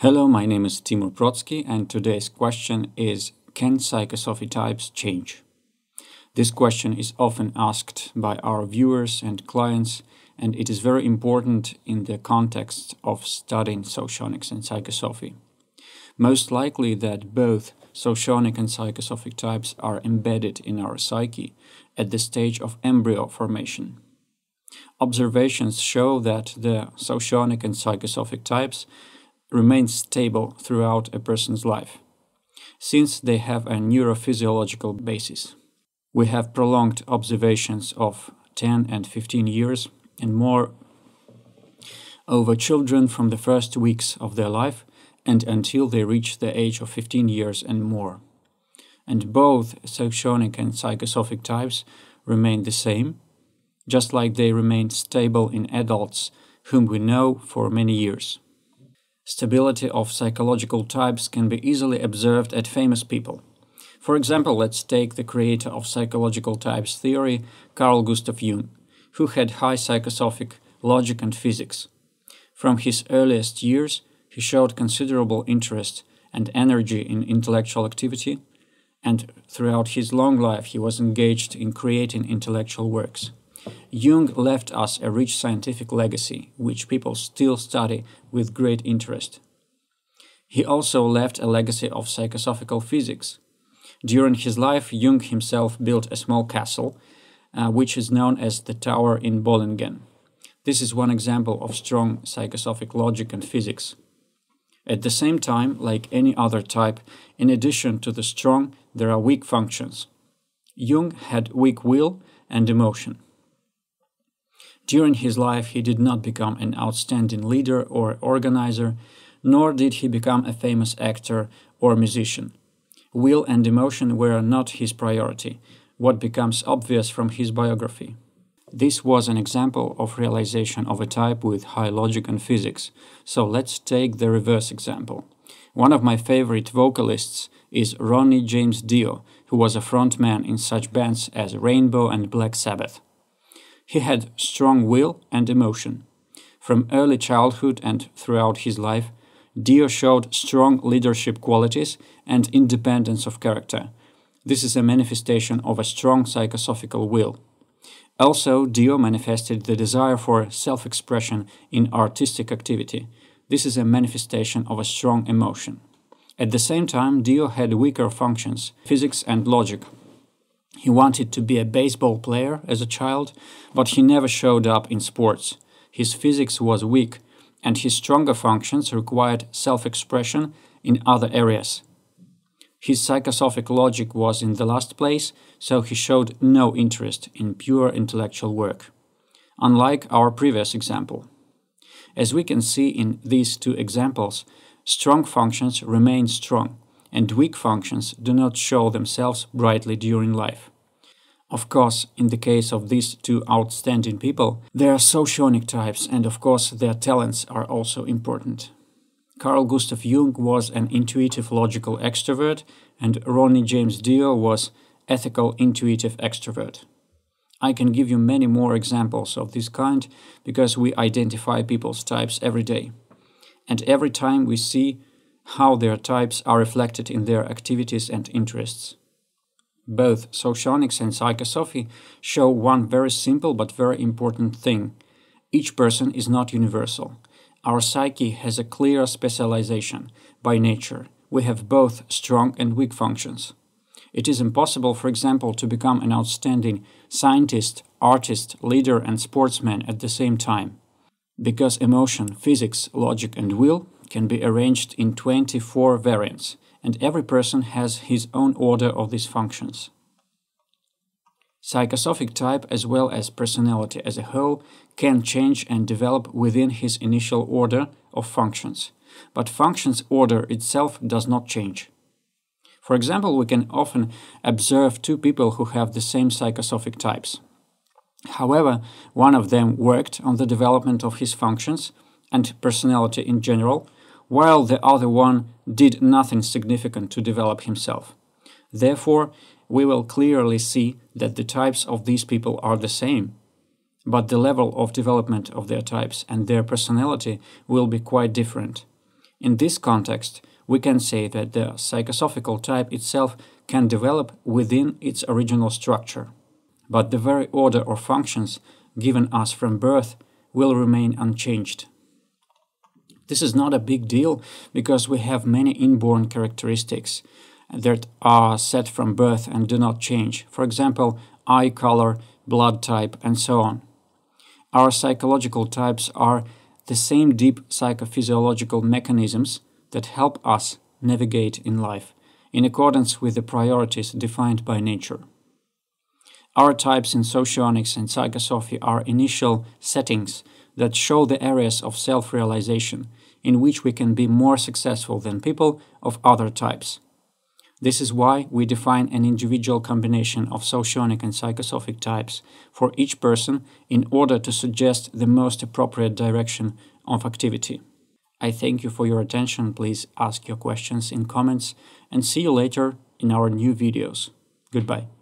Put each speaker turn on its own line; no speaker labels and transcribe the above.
Hello, my name is Timur Brodsky, and today's question is: can psychosophy types change? This question is often asked by our viewers and clients, and it is very important in the context of studying socionics and psychosophy. Most likely that both socionic and psychosophic types are embedded in our psyche at the stage of embryo formation. Observations show that the socionic and psychosophic types remain stable throughout a person's life, since they have a neurophysiological basis. We have prolonged observations of 10 and 15 years and more over children from the first weeks of their life and until they reach the age of 15 years and more. And both socionic and psychosophic types remain the same, just like they remain stable in adults whom we know for many years. Stability of psychological types can be easily observed at famous people. For example, let's take the creator of psychological types theory, Carl Gustav Jung, who had high psychosophic logic and physics. From his earliest years, he showed considerable interest and energy in intellectual activity, and throughout his long life he was engaged in creating intellectual works. Jung left us a rich scientific legacy, which people still study with great interest. He also left a legacy of psychosophical physics. During his life, Jung himself built a small castle, which is known as the Tower in Bollingen. This is one example of strong psychosophic logic and physics. At the same time, like any other type, in addition to the strong, there are weak functions. Jung had weak will and emotion. During his life, he did not become an outstanding leader or organizer, nor did he become a famous actor or musician. Will and emotion were not his priority, what becomes obvious from his biography. This was an example of realization of a type with high logic and physics, so let's take the reverse example. One of my favorite vocalists is Ronnie James Dio, who was a frontman in such bands as Rainbow and Black Sabbath. He had strong will and emotion. From early childhood and throughout his life, Dio showed strong leadership qualities and independence of character. This is a manifestation of a strong psychosophical will. Also, Dio manifested the desire for self-expression in artistic activity. This is a manifestation of a strong emotion. At the same time, Dio had weaker functions, physics and logic. He wanted to be a baseball player as a child, but he never showed up in sports. His physics was weak, and his stronger functions required self-expression in other areas. His psychosophic logic was in the last place, so he showed no interest in pure intellectual work, unlike our previous example. As we can see in these two examples, strong functions remain strong, and weak functions do not show themselves brightly during life. Of course, in the case of these two outstanding people, they are socionic types, and of course their talents are also important. Carl Gustav Jung was an intuitive logical extrovert, and Ronnie James Dio was ethical intuitive extrovert. I can give you many more examples of this kind because we identify people's types every day. And every time we see how their types are reflected in their activities and interests. Both socionics and psychosophy show one very simple but very important thing. Each person is not universal. Our psyche has a clear specialization by nature. We have both strong and weak functions. It is impossible, for example, to become an outstanding scientist, artist, leader and sportsman at the same time, because emotion, physics, logic and will can be arranged in 24 variants, and every person has his own order of these functions. Psychosophic type, as well as personality as a whole, can change and develop within his initial order of functions, but functions order itself does not change. For example, we can often observe two people who have the same psychosophic types. However, one of them worked on the development of his functions and personality in general, while the other one did nothing significant to develop himself. Therefore, we will clearly see that the types of these people are the same, but the level of development of their types and their personality will be quite different. In this context, we can say that the psychosophical type itself can develop within its original structure, but the very order or functions given us from birth will remain unchanged. This is not a big deal because we have many inborn characteristics that are set from birth and do not change. For example, eye color, blood type, and so on. Our psychological types are the same deep psychophysiological mechanisms that help us navigate in life in accordance with the priorities defined by nature. Our types in Socionics and Psychosophy are initial settings that show the areas of self-realization in which we can be more successful than people of other types. This is why we define an individual combination of socionic and psychosophic types for each person in order to suggest the most appropriate direction of activity. I thank you for your attention. Please ask your questions in comments and see you later in our new videos. Goodbye.